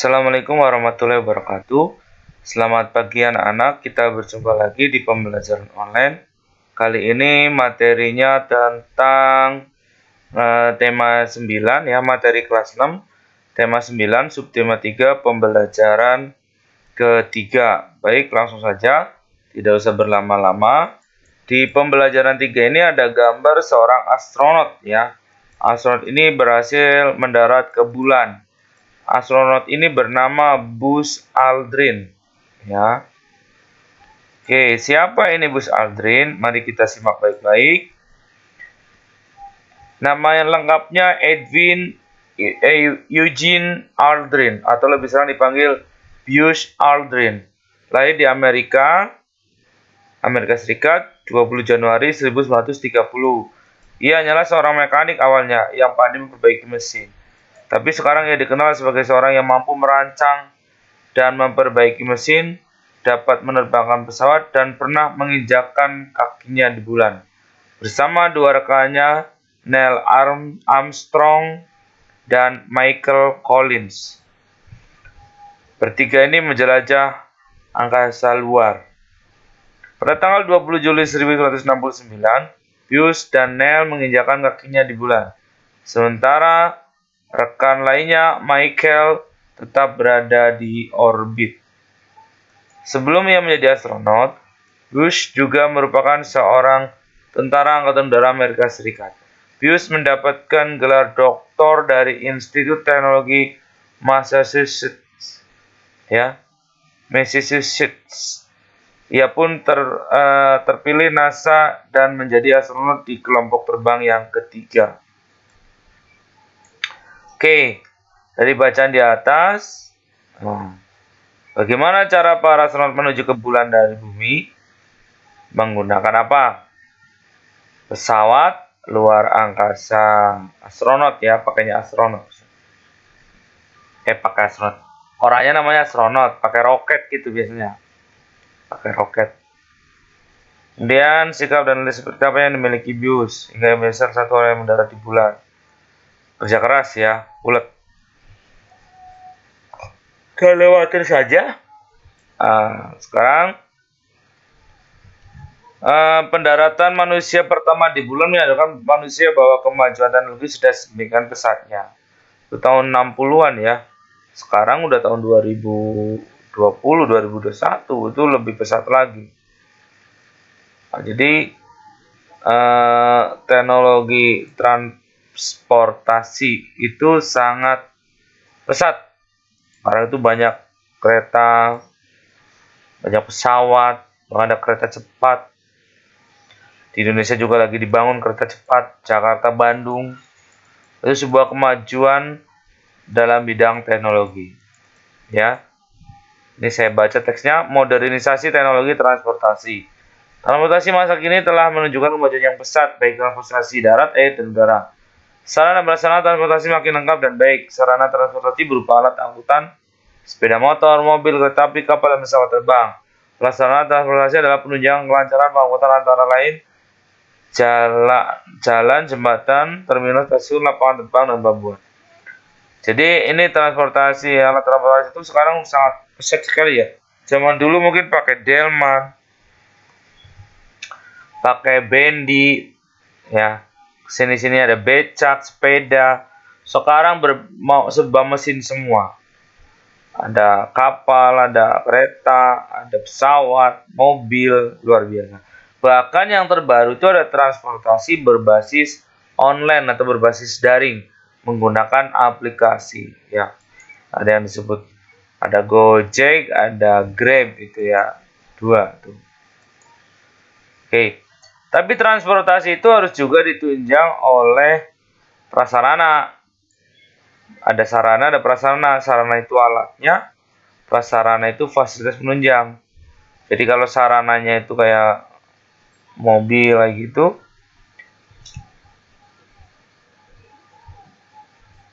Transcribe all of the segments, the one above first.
Assalamualaikum warahmatullahi wabarakatuh. Selamat pagi anak-anak, kita berjumpa lagi di pembelajaran online. Kali ini materinya tentang tema 9 ya, materi kelas 6. Tema 9, subtema 3, pembelajaran ketiga. Baik, langsung saja, tidak usah berlama-lama. Di pembelajaran 3 ini ada gambar seorang astronot ya. Astronot ini berhasil mendarat ke bulan. Astronot ini bernama Buzz Aldrin ya. Oke, siapa ini Buzz Aldrin? Mari kita simak baik-baik. Nama yang lengkapnya Edwin Eugene Aldrin atau lebih sering dipanggil Buzz Aldrin. Lahir di Amerika Serikat 20 Januari 1930. Ia hanyalah seorang mekanik awalnya yang pandai memperbaiki mesin. Tapi sekarang ia dikenal sebagai seorang yang mampu merancang dan memperbaiki mesin, dapat menerbangkan pesawat, dan pernah menginjakkan kakinya di bulan. Bersama dua rekannya, Neil Armstrong dan Michael Collins. Bertiga ini menjelajah angkasa luar. Pada tanggal 20 Juli 1969, Buzz dan Neil menginjakkan kakinya di bulan. Sementara rekan lainnya, Michael, tetap berada di orbit. Sebelum ia menjadi astronot, Buzz juga merupakan seorang tentara Angkatan Udara Amerika Serikat. Buzz mendapatkan gelar doktor dari Institut Teknologi Massachusetts. Ia pun terpilih NASA dan menjadi astronot di kelompok terbang yang ketiga. Oke, dari bacaan di atas, bagaimana cara para astronot menuju ke bulan dari bumi? Menggunakan apa? Pesawat luar angkasa. Astronot ya, pakainya astronot. Pakai astronot. Orangnya namanya astronot, pakai roket gitu biasanya. Pakai roket. Kemudian sikap dan nilai seperti apa yang dimiliki Buzz hingga besar satu orang yang mendarat di bulan. Kerja keras ya, ulet. Kita lewatin saja. Sekarang pendaratan manusia pertama di bulan menandakan manusia bahwa kemajuan teknologi sudah sedemikian pesatnya. Itu tahun 60-an ya. Sekarang udah tahun 2020, 2021, itu lebih pesat lagi. Jadi teknologi transportasi itu sangat pesat. Karena itu banyak kereta, banyak pesawat, bahkan ada kereta cepat. Di Indonesia juga lagi dibangun kereta cepat Jakarta-Bandung. Itu sebuah kemajuan dalam bidang teknologi. Ya. Ini saya baca teksnya, modernisasi teknologi transportasi. Transportasi masa kini telah menunjukkan kemajuan yang pesat baik transportasi darat, air, dan udara. Sarana prasarana transportasi makin lengkap dan baik. Sarana transportasi berupa alat angkutan, sepeda motor, mobil, kereta api, kapal, dan pesawat terbang. Prasarana transportasi adalah penunjang kelancaran pengangkutan antara lain jalan, jembatan, terminal, stasiun, lapangan terbang, dan pelabuhan. Jadi ini transportasi, alat transportasi itu sekarang sangat pesat sekali ya. Zaman dulu mungkin pakai delman, pakai bendi, ya. Sini-sini ada becak, sepeda. Sekarang serba mesin semua. Ada kapal, ada kereta, ada pesawat, mobil, luar biasa. Bahkan yang terbaru itu ada transportasi berbasis online atau berbasis daring menggunakan aplikasi ya. Ada yang disebut ada Gojek, ada Grab itu ya. Dua tuh. Oke. Tapi transportasi itu harus juga ditunjang oleh prasarana. Ada sarana, ada prasarana. Sarana itu alatnya, prasarana itu fasilitas penunjang. Jadi kalau sarananya itu kayak mobil kayak gitu.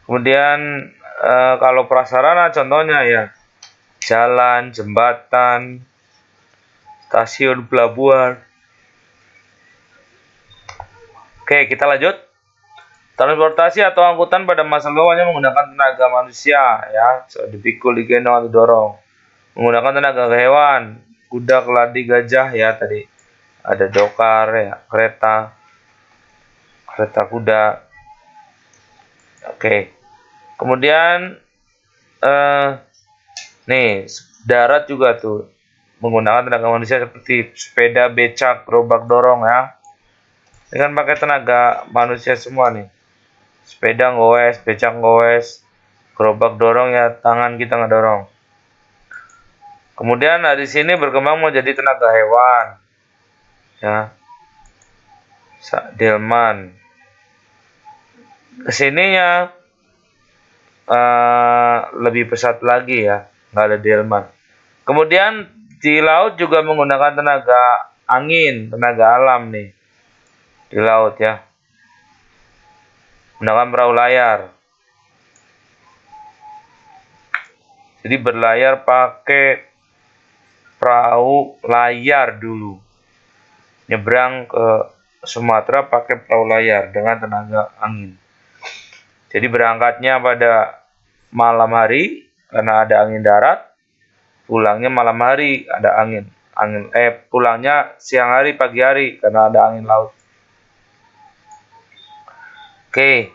Kemudian kalau prasarana contohnya ya jalan, jembatan, stasiun, pelabuhan. Oke, kita lanjut. Transportasi atau angkutan pada masa lalu hanya menggunakan tenaga manusia, ya, dipikul, digendong, atau dorong. Menggunakan tenaga hewan, kuda, keladi, gajah, ya tadi ada dokar, ya, kereta kuda. Oke. Kemudian nih darat juga tuh menggunakan tenaga manusia seperti sepeda, becak, gerobak dorong, ya. Ini kan pakai tenaga manusia semua nih. Sepeda ngowes, becak ngowes, gerobak dorong, ya tangan kita ngedorong. Kemudian dari sini berkembang menjadi tenaga hewan, ya, delman. Kesininya lebih pesat lagi, ya, nggak ada delman. Kemudian di laut juga menggunakan tenaga angin, tenaga alam nih di laut, ya, menggunakan perahu layar. Jadi berlayar pakai perahu layar dulu. Nyebrang ke Sumatera pakai perahu layar dengan tenaga angin. Jadi berangkatnya pada malam hari karena ada angin darat, pulangnya malam hari ada angin. Pulangnya siang hari, pagi hari karena ada angin laut. Oke.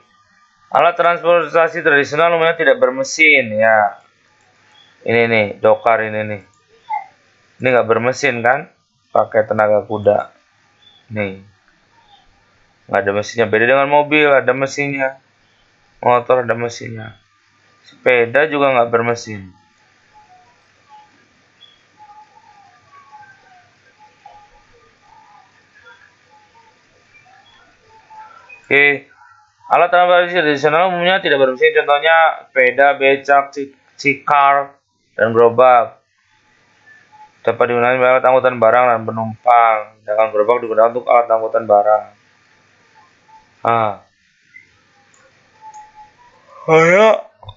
Alat transportasi tradisional umumnya tidak bermesin, ya. Ini nih, dokar ini nih. Ini nggak bermesin kan? Pakai tenaga kuda. Nih. Nggak ada mesinnya. Beda dengan mobil, ada mesinnya. Motor ada mesinnya. Sepeda juga nggak bermesin. Oke. Alat transportasi tradisional umumnya tidak bermesin. Contohnya sepeda, becak, cikar, dan gerobak. Dapat digunakan sebagai alat angkutan barang dan penumpang. Sedangkan gerobak digunakan untuk alat angkutan barang.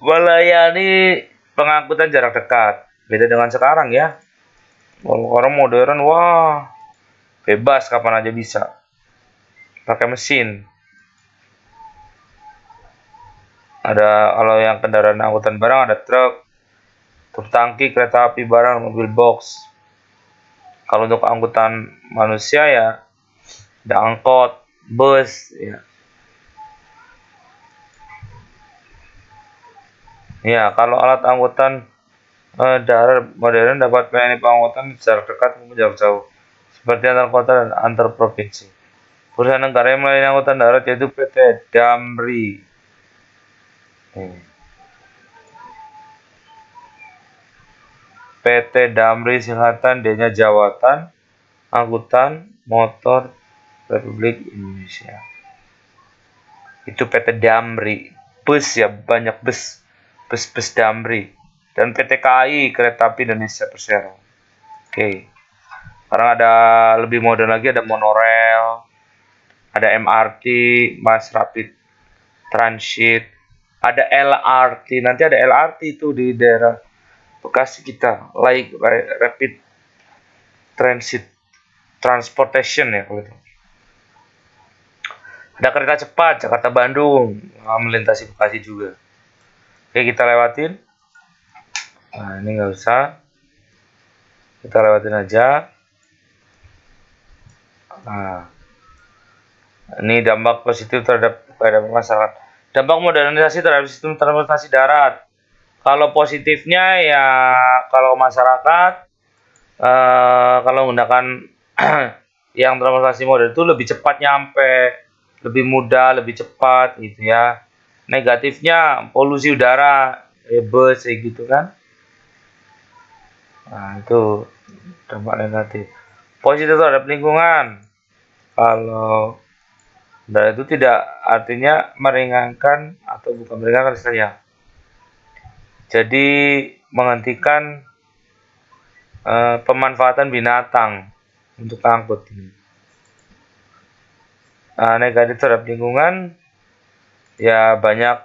Melayani pengangkutan jarak dekat. Beda dengan sekarang, ya. Orang modern, wah, bebas kapan aja bisa. Pakai mesin. Ada kalau yang kendaraan angkutan barang ada truk tangki, kereta api barang, mobil box. Kalau untuk angkutan manusia, ya, ada angkot, bus, ya. Ya, kalau alat angkutan darat modern dapat melayani pengangkutan jarak dekat maupun jarak jauh, seperti antar kota dan antar provinsi. Perusahaan negara yang melayani angkutan darat yaitu PT Damri. PT Damri singkatan D-nya Jawatan Angkutan Motor Republik Indonesia. Itu PT Damri. Bus, ya, banyak bus Damri. Dan PT KAI Kereta Api Indonesia Persero. Oke. Sekarang ada lebih modern lagi, ada monorail, ada MRT, Mass Rapid Transit, ada LRT. Nanti ada LRT itu di daerah Bekasi kita, like Rapid Transit Transportation, ya, kalau itu. Ada kereta cepat Jakarta Bandung, melintasi Bekasi juga. Oke, kita lewatin. Nah, ini nggak usah, kita lewatin aja. Nah, ini dampak positif terhadap masyarakat. Dampak modernisasi terhadap sistem transportasi darat. Kalau positifnya, ya, kalau masyarakat kalau menggunakan yang transportasi modern itu lebih cepat nyampe, lebih mudah, lebih cepat, gitu, ya. Negatifnya polusi udara, bus, gitu kan. Nah, itu dampak negatif. Positif terhadap lingkungan. Kalau itu tidak artinya meringankan atau bukan meringankan saja. Jadi menghentikan pemanfaatan binatang untuk angkut. Negatif terhadap lingkungan, ya, banyak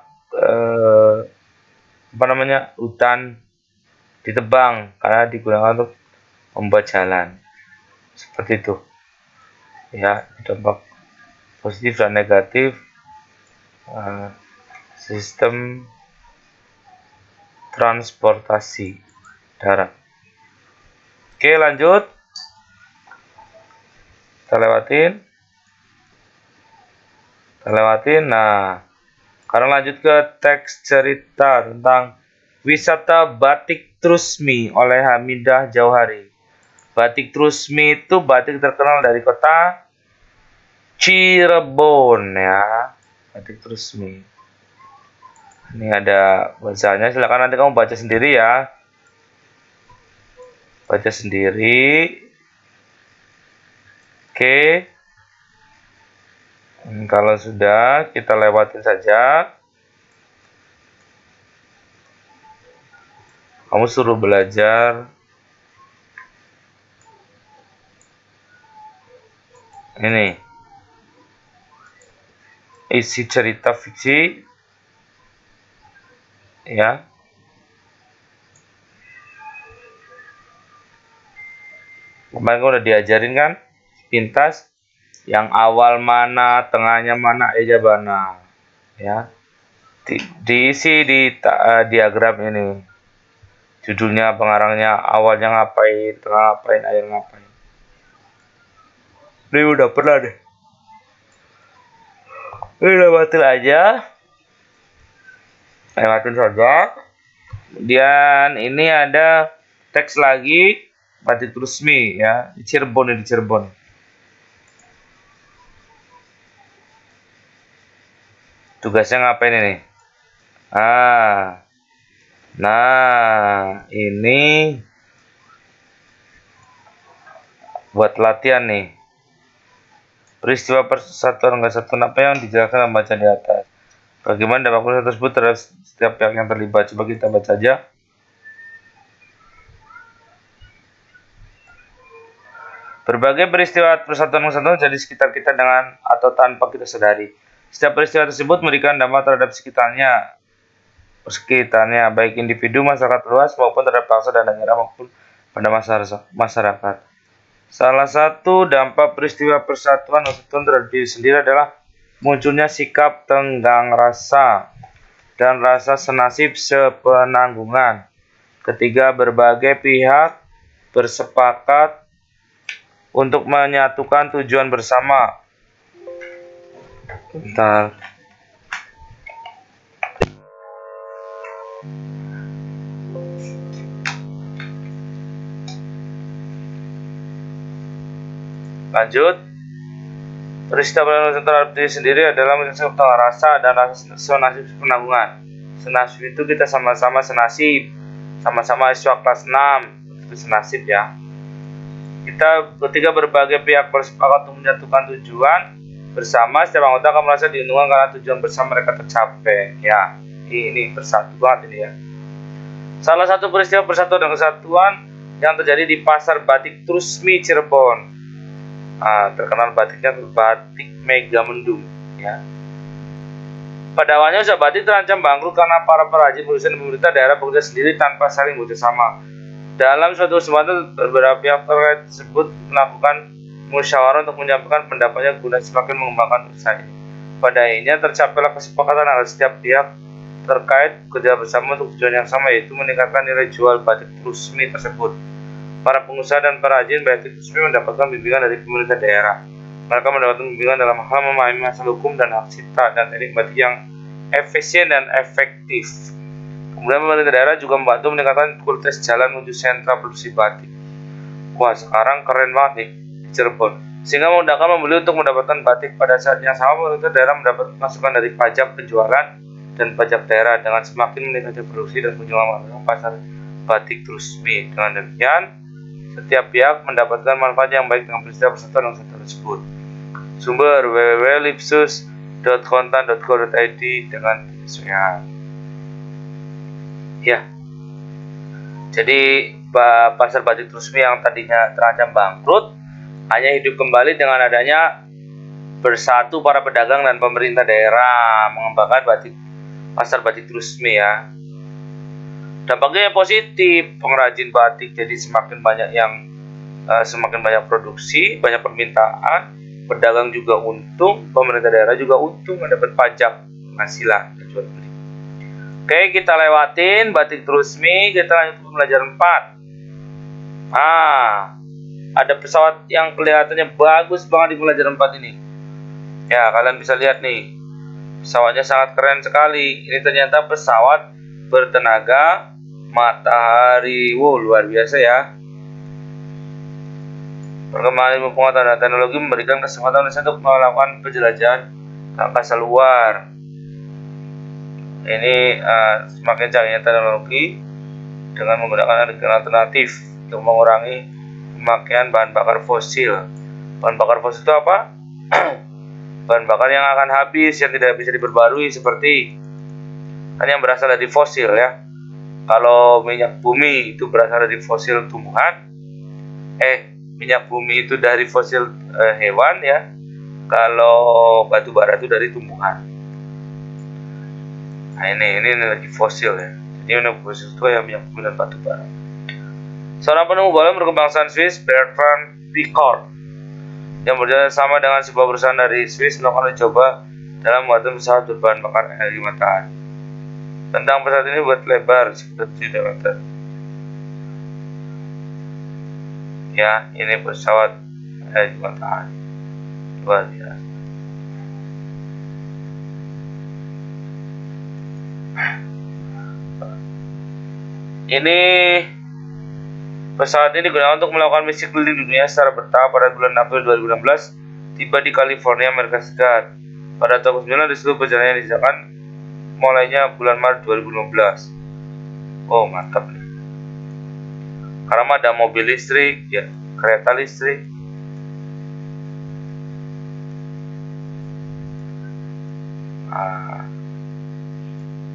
hutan ditebang karena digunakan untuk membuat jalan. Seperti itu, ya, dampak positif dan negatif sistem transportasi darat. Oke, lanjut. Kita lewatin. Nah, sekarang lanjut ke teks cerita tentang wisata Batik Trusmi oleh Hamidah Jauhari. Batik Trusmi itu batik terkenal dari kota Cirebon ya. Batik Trusmi. Ini ada bahasanya, silakan nanti kamu baca sendiri ya. Baca sendiri. Oke. Kalau sudah, kita lewatin saja. Kamu suruh belajar. Ini. Isi cerita fiksi. Ya. Kemarin udah diajarin kan? Pintas. Yang awal mana, tengahnya mana, ejabana. Ya. Diisi di diagram ini. Judulnya, pengarangnya, awalnya ngapain, tengah ngapain, akhir ngapain. Ini udah pernah deh. Ini lewatin aja. Lewatin saja. Kemudian ini ada teks lagi. Batik Trusmi ya. Di Cirebon. Tugasnya ngapain ini? Nah, ini buat latihan nih. Peristiwa persatuan kesatuan apa yang dijelaskan membaca di atas. Bagaimana dampak peristiwa tersebut terhadap setiap pihak yang terlibat? Coba kita baca aja. Berbagai peristiwa persatuan kesatuan jadi sekitar kita dengan atau tanpa kita sadari. Setiap peristiwa tersebut memberikan dampak terhadap sekitarnya, baik individu, masyarakat luas, maupun terhadap bangsa dan negara maupun pada masyarakat. Salah satu dampak peristiwa persatuan kesatuan terhadap diri sendiri adalah munculnya sikap tenggang rasa dan rasa senasib sepenanggungan. Ketiga, berbagai pihak bersepakat untuk menyatukan tujuan bersama. Bentar. Lanjut. Peristiwa terhadap diri sendiri adalah menyebabkan rasa dan rasa senasib penanggungan. Senasib itu kita sama-sama senasib, sama-sama siswa kelas 6, itu senasib ya. Ketiga, berbagai pihak bersepakat untuk menyatukan tujuan bersama. Setiap anggota akan merasa diuntungkan karena tujuan bersama mereka tercapai. Ya, ini bersatu banget ini ya. Salah satu peristiwa persatuan dan kesatuan yang terjadi di Pasar Batik Trusmi Cirebon. Terkenal batiknya batik Megamendung ya. Pada awalnya usaha batik terancam bangkrut karena para perajin berusaha dan pemerintah daerah bekerja sendiri tanpa saling bekerjasama. Dalam suatu kesempatan, beberapa pihak terkait tersebut melakukan musyawarah untuk menyampaikan pendapatnya guna semakin mengembangkan usaha ini. Pada akhirnya tercapailah kesepakatan agar setiap pihak terkait bekerja bersama untuk tujuan yang sama, yaitu meningkatkan nilai jual batik Trusmi tersebut. Para pengusaha dan perajin batik Trusmi mendapatkan bimbingan dari pemerintah daerah. Mereka mendapatkan bimbingan dalam hal memahami masalah hukum dan hak cipta dan teknik batik yang efisien dan efektif. Kemudian pemerintah daerah juga membantu meningkatkan kualitas jalan menuju sentra produksi batik. Wah, sekarang keren banget nih di Cirebon. Sehingga memudahkan membeli untuk mendapatkan batik. Pada saat yang sama, pemerintah daerah mendapat masukan dari pajak penjualan dan pajak daerah dengan semakin meningkatnya produksi dan kunjungan pasar batik Trusmi. Dengan demikian, setiap pihak mendapatkan manfaat yang baik dengan peristiwa persatuan tersebut. Sumber www.lipsus.kontan.co.id dengan penyesuaian. Ya. Jadi Pasar Batik Trusmi yang tadinya terancam bangkrut hanya hidup kembali dengan adanya bersatu para pedagang dan pemerintah daerah mengembangkan Pasar Batik Trusmi ya. Dampaknya positif, pengrajin batik jadi semakin banyak produksi, banyak permintaan, pedagang juga untung, pemerintah daerah juga untung mendapat pajak penghasilan dan jual beli. Oke, kita lewatin Batik Trusmi, kita lanjut ke pelajaran 4. Ada pesawat yang kelihatannya bagus banget di pelajaran 4 ini. Ya, kalian bisa lihat nih. Pesawatnya sangat keren sekali. Ini ternyata pesawat bertenaga matahari. Wow, luar biasa ya. Perkembangan ilmu pengetahuan dan teknologi memberikan kesempatan untuk melakukan penjelajahan ke angkasa luar. Ini semakin canggihnya teknologi dengan menggunakan energi alternatif untuk mengurangi pemakaian bahan bakar fosil. Bahan bakar fosil itu apa? Bahan bakar yang akan habis, yang tidak bisa diperbarui, seperti kan yang berasal dari fosil ya. Kalau minyak bumi itu berasal dari fosil tumbuhan, minyak bumi itu dari fosil hewan ya. Kalau batu bara itu dari tumbuhan. Nah ini energi fosil ya. Jadi energi fosil itu yang minyak bumi dan batu bara. Seorang penemu balon berkebangsaan Swiss, Bertrand Piccard, yang berjalan sama dengan sebuah perusahaan dari Swiss melakukan uji coba dalam membuat pesawat berbahan bakar energi matahari. Tentang pesawat ini buat lebar sekitar 7 meter. Ya, ini pesawat energi matahari. Luar biasa. Ini pesawat ini digunakan untuk melakukan misi keliling dunia secara bertahap. Pada bulan April 2016 tiba di California, Amerika Serikat. Pada tahun 9 di seluruh perjalanan yang disediakan mulainya bulan Maret 2015. Oh mantap nih. Karena ada mobil listrik ya, kereta listrik.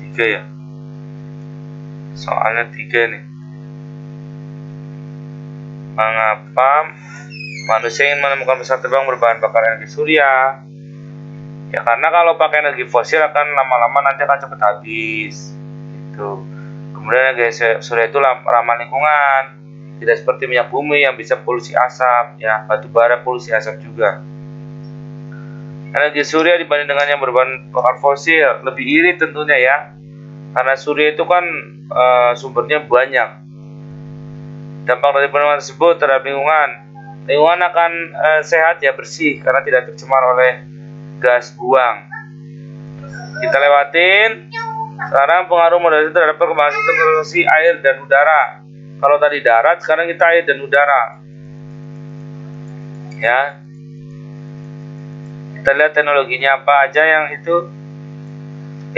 Tiga ya. Soalnya 3 nih. Mengapa manusia ingin menemukan pesawat terbang berbahan bakar energi surya? Ya karena kalau pakai energi fosil akan lama-lama nanti akan cepat habis. Itu. Kemudian energi surya itu ramah lingkungan, tidak seperti minyak bumi yang bisa polusi asap. Ya, batu bara polusi asap juga. Energi surya dibanding dengan yang berbahan bakar fosil lebih irit tentunya ya. Karena surya itu kan sumbernya banyak. Dampak dari penemuan tersebut terhadap lingkungan akan sehat ya, bersih karena tidak tercemar oleh gas buang. Kita lewatin. Sekarang pengaruh modernisasi terhadap perkembangan sistem teknologi air dan udara. Kalau tadi darat, sekarang kita air dan udara. Ya. Kita lihat teknologinya apa aja yang itu.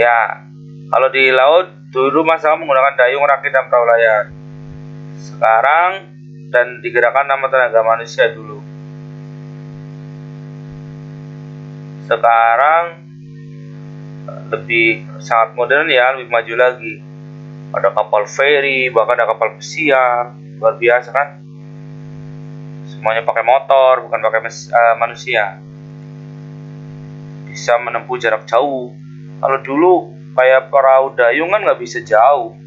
Ya. Kalau di laut, dulu masalah menggunakan dayung, rakit, dan perahu layar. Sekarang, dan digerakkan nama tenaga manusia dulu. Sekarang, lebih sangat modern ya, lebih maju lagi. Ada kapal feri, bahkan ada kapal pesiar. Luar biasa kan? Semuanya pakai motor, bukan pakai manusia. Bisa menempuh jarak jauh. Kalau dulu kayak perahu dayung kan nggak bisa jauh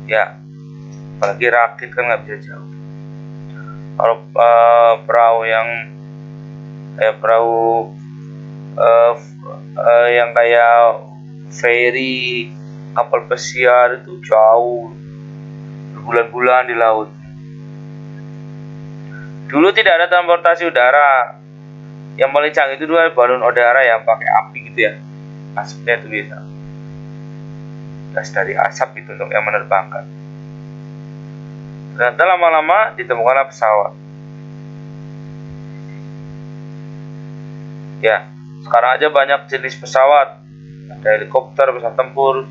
ya, apalagi rakit kan nggak bisa jauh. Kalau perahu yang yang kayak feri, kapal pesiar itu jauh, berbulan-bulan di laut. Dulu tidak ada transportasi udara. Yang paling canggih itu dua balon udara yang pakai api gitu ya, asapnya itu bisa. Gas dari asap itu untuk yang menerbangkan. Ternyata lama-lama ditemukanlah pesawat. Ya, sekarang aja banyak jenis pesawat. Ada helikopter, pesawat tempur.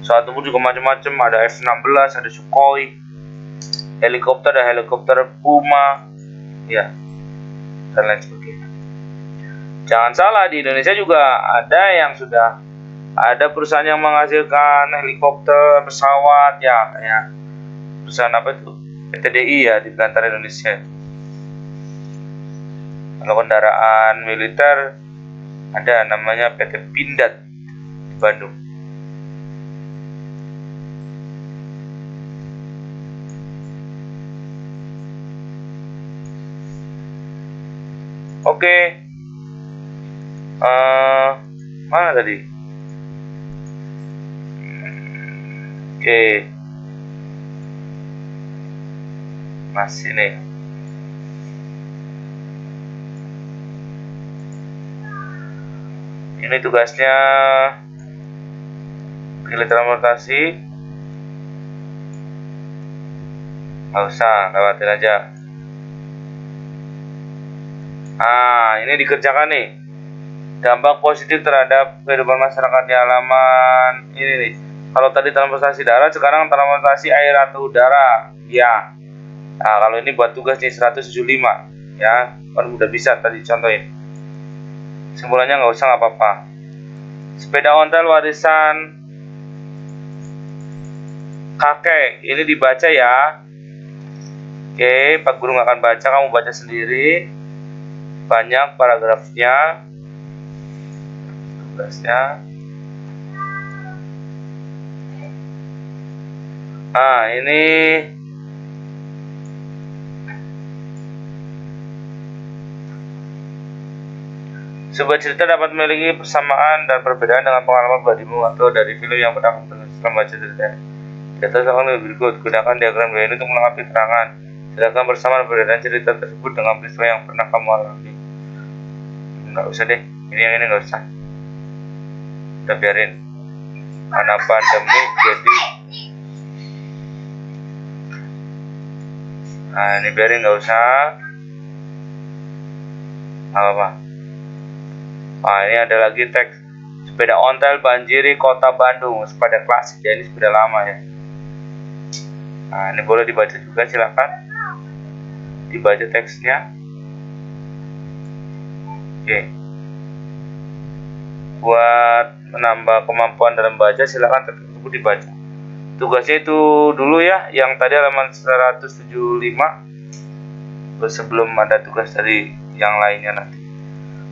Pesawat tempur juga macam-macam. Ada F-16, ada Sukhoi. Helikopter, ada helikopter Puma. Ya, dan lain sebagainya. Jangan salah, di Indonesia juga ada yang sudah ada perusahaan yang menghasilkan helikopter, pesawat ya, kayak perusahaan apa itu, PTDI ya, di Belantara Indonesia. Kalau kendaraan militer ada namanya PT Pindad di Bandung. Oke. Mana tadi? Oke. Masih nih. Ini tugasnya pilih transportasi. Nggak usah, lewatin aja. Ini dikerjakan nih. Dampak positif terhadap kehidupan masyarakat di halaman ini nih. Kalau tadi transportasi darat, sekarang transportasi air atau udara. Ya. Nah, kalau ini buat tugas nih 175 ya. Kan udah bisa tadi contohin. Simpulannya nggak usah, nggak apa-apa. Sepeda ontel warisan kakek, ini dibaca ya. Oke, Pak Guru nggak akan baca, kamu baca sendiri. Banyak paragrafnya, tugasnya. Ini sebuah cerita dapat memiliki persamaan dan perbedaan dengan pengalaman pribadimu atau dari film yang pernah kamu tonton setelah membaca cerita. Di atas akan lebih berikut, gunakan diagram gaya ini untuk melengkapi keterangan. Silakan bersama perbedaan cerita tersebut dengan peristiwa yang pernah kamu alami. Nggak usah deh, ini yang ini nggak usah. Udah biarin. Karena pandemi jadi. Ini biarin, nggak usah. Apa-apa. Ini ada lagi teks. Sepeda ontel banjiri kota Bandung. Sepeda klasik ya, ini sepeda lama ya. Ini boleh dibaca juga, silakan dibaca teksnya. Oke. Buat menambah kemampuan dalam baca, silakan teks tersebut dibaca. Tugasnya itu dulu ya, yang tadi halaman 175. Terus sebelum ada tugas dari yang lainnya nanti.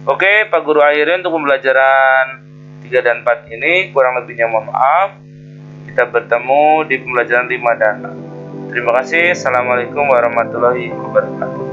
Oke, Pak Guru akhirin untuk pembelajaran 3 dan 4 ini. Kurang lebihnya mohon maaf. Kita bertemu di pembelajaran 5 dan 6. Terima kasih. Assalamualaikum warahmatullahi wabarakatuh.